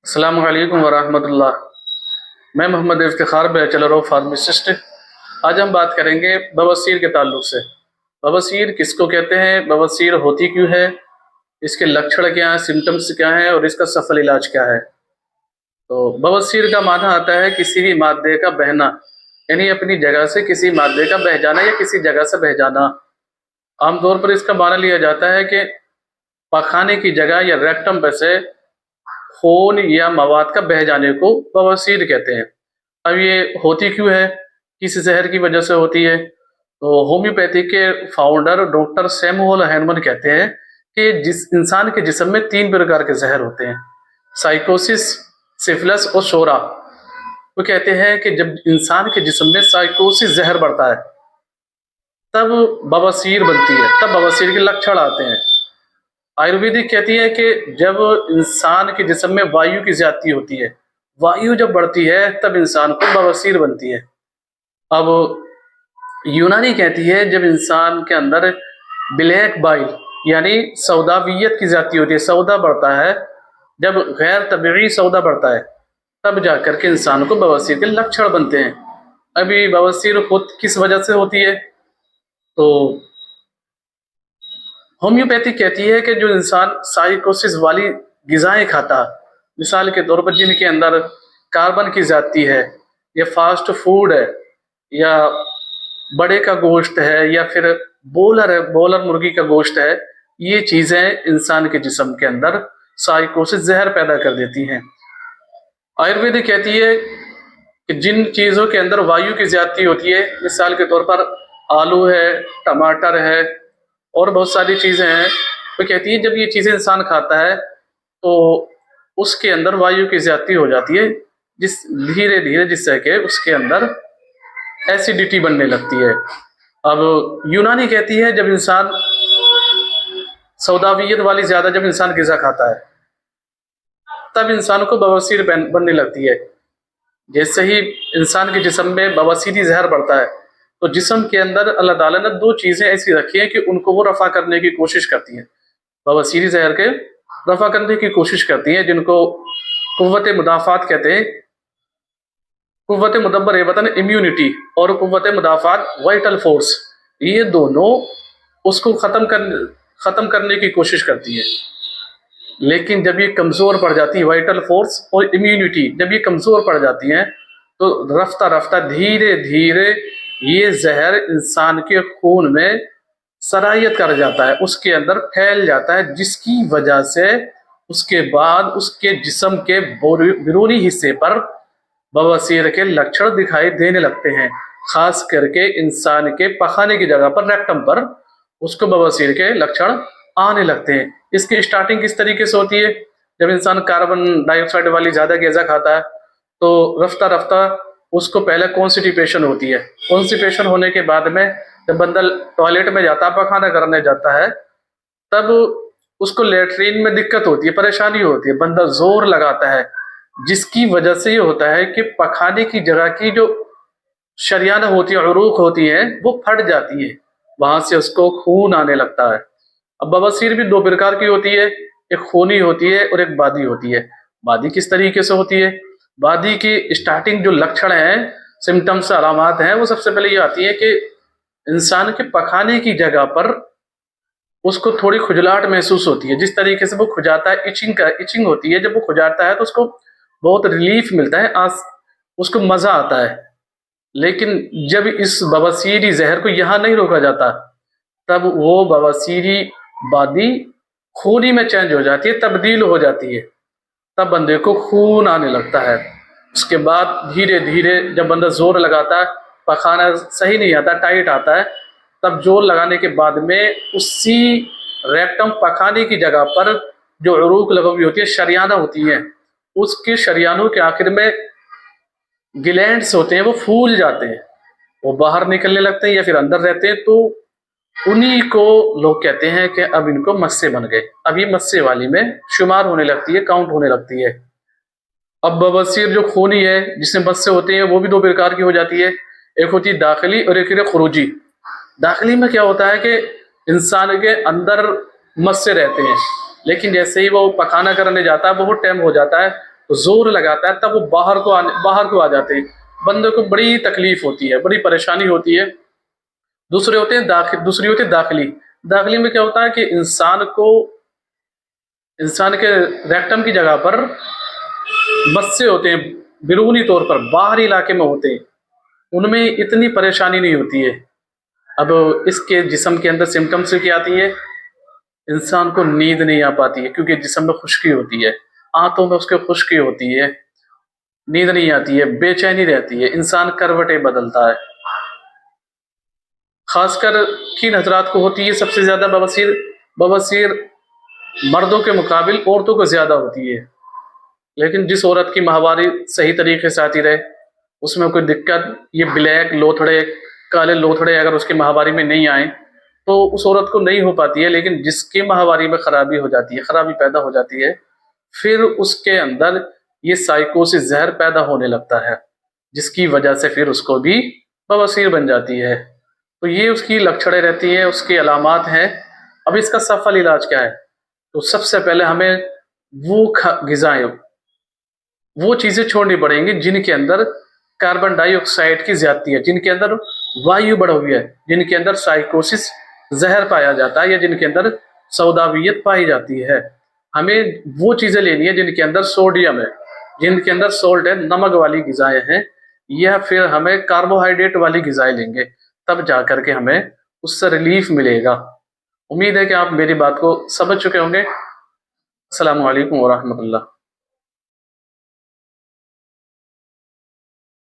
السلام علیکم ورحمۃ اللہ۔ میں محمد افتخار بیچلر آف فارماسسٹ۔ آج ہم بات کریں گے بواسیر کے تعلق سے۔ بواسیر کس کو کہتے ہیں، بواسیر ہوتی کیوں ہے، اس کے لکھن کیا ہیں، سمٹمز کیا ہیں اور اس کا سفل علاج کیا ہے۔ تو بواسیر کا معنی آتا ہے کسی بھی مادے کا بہنا، یعنی اپنی جگہ سے کسی مادے کا بہہ جانا یا کسی جگہ سے بہہ جانا۔ عام طور پر اس کا معنی لیا جاتا ہے کہ پاخانے کی جگہ یا ریکٹم پہ سے خون یا مواد کا بہہ جانے کو بواسیر کہتے ہیں۔ اب یہ ہوتی کیوں ہے، کس زہر کی وجہ سے ہوتی ہے، تو ہومیوپیتھی کے فاؤنڈر ڈاکٹر سیموئل ہینمن کہتے ہیں کہ انسان کے جسم میں 3 پرکار کے زہر ہوتے ہیں، سائیکوسس، سفلس اور شورا۔ وہ کہتے ہیں کہ جب انسان کے جسم میں سائیکوسس زہر بڑھتا ہے تب بواسیر بنتی ہے، تب بواسیر کے لکھن آتے ہیں۔ آیورویدک کہتی ہے کہ جب انسان کے جسم میں وایو کی زیادتی ہوتی ہے، وایو جب بڑھتی ہے تب انسان کو بواسیر بنتی ہے۔ اب یونانی کہتی ہے جب انسان کے اندر بلیک بائل یعنی سوداویت کی زیادتی ہوتی ہے، سودا بڑھتا ہے، جب غیر طبیعی سودا بڑھتا ہے تب جا کر کے انسان کو بواسیر کے لکھن بنتے ہیں۔ ابھی بواسیر خود کس وجہ سے ہوتی ہے، تو ہومیوپیتھی کہتی ہے کہ جو انسان سائیکوسس والی غذائیں کھاتا، مثال کے طور پر جن کے اندر کاربن کی زیادتی ہے، یا فاسٹ فوڈ ہے، یا بڑے کا گوشت ہے، یا پھر بولر مرغی کا گوشت ہے، یہ چیزیں انسان کے جسم کے اندر سائیکوسس زہر پیدا کر دیتی ہیں۔ آیوروید کہتی ہے کہ جن چیزوں کے اندر وایو کی زیادتی ہوتی ہے، مثال کے طور پر آلو ہے، ٹماٹر ہے اور بہت ساری چیزیں ہیں، وہ کہتی ہے جب یہ چیزیں انسان کھاتا ہے تو اس کے اندر وایو کی زیادتی ہو جاتی ہے، جس دھیرے دھیرے جس سے کہ اس کے اندر ایسیڈیٹی بننے لگتی ہے۔ اب یونانی کہتی ہے جب انسان سوداویت والی زیادہ جب انسان غذا کھاتا ہے تب انسان کو بواسیر بننے لگتی ہے۔ جیسے ہی انسان کے جسم میں بواسیری زہر بڑھتا ہے تو جسم کے اندر اللہ تعالیٰ نے 2 چیزیں ایسی رکھی ہیں کہ ان کو وہ رفع کرنے کی کوشش کرتی ہیں، بواسیری زہر کے رفع کرنے کی کوشش کرتی ہیں، جن کو قوت مدافعت کہتے ہیں۔ قوت مدبر وطن امیونٹی اور قوت مدافعت وائٹل فورس، یہ دونوں اس کو ختم کرنے کی کوشش کرتی ہے۔ لیکن جب یہ کمزور پڑ جاتی ہے، وائٹل فورس اور امیونٹی جب یہ کمزور پڑ جاتی ہیں تو رفتہ رفتہ دھیرے دھیرے یہ زہر انسان کے خون میں سرایت کر جاتا ہے، اس کے اندر پھیل جاتا ہے، جس کی وجہ سے اس کے بعد اس کے جسم کے بیرونی حصے پر بواسیر کے لکھن دکھائی دینے لگتے ہیں، خاص کر کے انسان کے پخانے کی جگہ پر ریکٹم پر اس کو بواسیر کے لکھن آنے لگتے ہیں۔ اس کی اسٹارٹنگ کس طریقے سے ہوتی ہے، جب انسان کاربن ڈائی آکسائڈ والی زیادہ غذا کھاتا ہے تو رفتہ رفتہ اس کو پہلے کانسٹیپیشن ہوتی ہے، کانسٹیپیشن ہونے کے بعد میں جب بندہ ٹوائلٹ میں جاتا ہے، پخانہ کرنے جاتا ہے، تب اس کو لیٹرین میں دقت ہوتی ہے، پریشانی ہوتی ہے، بندہ زور لگاتا ہے، جس کی وجہ سے یہ ہوتا ہے کہ پخانے کی جگہ کی جو شریانیں ہوتی ہیں، عروق ہوتی ہیں، وہ پھٹ جاتی ہے، وہاں سے اس کو خون آنے لگتا ہے۔ اب بواسیر بھی 2 پرکار کی ہوتی ہے، ایک خونی ہوتی ہے اور ایک بادی ہوتی ہے۔ بادی کس طریقے سے ہوتی ہے، بادی کی اسٹارٹنگ جو لکھن ہیں، سمٹمز علامات ہیں، وہ سب سے پہلے یہ آتی ہے کہ انسان کے پخانے کی جگہ پر اس کو تھوڑی کھجلاہٹ محسوس ہوتی ہے، جس طریقے سے وہ کھجاتا ہے، ایچنگ ہوتی ہے، جب وہ کھجاتا ہے تو اس کو بہت ریلیف ملتا ہے، اس کو مزہ آتا ہے۔ لیکن جب اس بواسیری زہر کو یہاں نہیں روکا جاتا تب وہ بواسیری بادی خونی میں چینج ہو جاتی ہے، تبدیل ہو جاتی ہے، تب بندے کو خون آنے لگتا ہے۔ اس کے بعد دھیرے دھیرے جب بندہ زور لگاتا ہے، پخانہ صحیح نہیں آتا، ٹائٹ آتا ہے، تب زور لگانے کے بعد میں اسی ریکٹم پخانے کی جگہ پر جو عروق لگی ہوئی ہوتی ہے، شریانہ ہوتی ہیں، اس کے شریانوں کے آخر میں گلینڈز ہوتے ہیں، وہ پھول جاتے ہیں، وہ باہر نکلنے لگتے ہیں یا پھر اندر رہتے ہیں، تو انہی کو لوگ کہتے ہیں کہ اب ان کو مسے بن گئے، اب یہ مسے والی میں شمار ہونے لگتی ہے، کاؤنٹ ہونے لگتی ہے۔ اب بواسیر جو خونی ہے جس میں مسے ہوتے ہیں وہ بھی 2 پرکار کی ہو جاتی ہے، ایک ہوتی ہے داخلی اور ایک ہوتی ہے خروجی۔ داخلی میں کیا ہوتا ہے کہ انسان کے اندر مسے رہتے ہیں، لیکن جیسے ہی وہ پخانہ کرنے جاتا ہے بہت ٹائم ہو جاتا ہے تو زور لگاتا ہے تب وہ باہر کو آ جاتے ہیں. بندے کو بڑی تکلیف ہوتی ہے, بڑی پریشانی ہوتی ہے. دوسری ہوتی ہے داخلی میں کیا ہوتا ہے کہ انسان کے ریکٹم کی جگہ پر مسے ہوتے ہیں, بیرونی طور پر باہری علاقے میں ہوتے ہیں, ان میں اتنی پریشانی نہیں ہوتی ہے. اب اس کے جسم کے اندر سمٹمس کیا آتی ہے, انسان کو نیند نہیں آ پاتی ہے کیونکہ جسم میں خشکی ہوتی ہے, آنتوں میں اس کے خشکی ہوتی ہے, نیند نہیں آتی ہے, بے چینی رہتی ہے, انسان کروٹیں بدلتا ہے. خاص کر کن حضرات کو ہوتی ہے سب سے زیادہ بواسیر مردوں کے مقابل عورتوں کو زیادہ ہوتی ہے. لیکن جس عورت کی ماہواری صحیح طریقے سے آتی رہے, اس میں کوئی دقت, یہ بلیک لوتھڑے کالے لوتھڑے اگر اس کی ماہواری میں نہیں آئیں تو اس عورت کو نہیں ہو پاتی ہے. لیکن جس کی ماہواری میں خرابی ہو جاتی ہے, خرابی پیدا ہو جاتی ہے, پھر اس کے اندر یہ سائیکوسس زہر پیدا ہونے لگتا ہے, جس کی وجہ سے پھر اس کو بھی بواسیر بن جاتی ہے. تو یہ اس کی لکھڑیں رہتی ہیں, اس کی علامات ہیں. اب اس کا سفل علاج کیا ہے؟ تو سب سے پہلے ہمیں غذائیں, وہ چیزیں چھوڑنی پڑیں گی جن کے اندر کاربن ڈائی آکسائڈ کی زیادتی ہے, جن کے اندر وایو بڑھ ہوئی ہے, جن کے اندر سائیکوسس زہر پایا جاتا ہے, یا جن کے اندر سوداویت پائی جاتی ہے. ہمیں وہ چیزیں لینی ہے جن کے اندر سوڈیم ہے, جن کے اندر سالٹ ہے, نمک والی غذائیں ہیں, یا پھر ہمیں کاربوہائیڈریٹ والی غذائیں لیں گے, تب جا کر کے ہمیں اس سے ریلیف ملے گا. امید ہے کہ آپ میری بات کو سمجھ چکے ہوں گے. السلام علیکم ورحمۃ اللہ.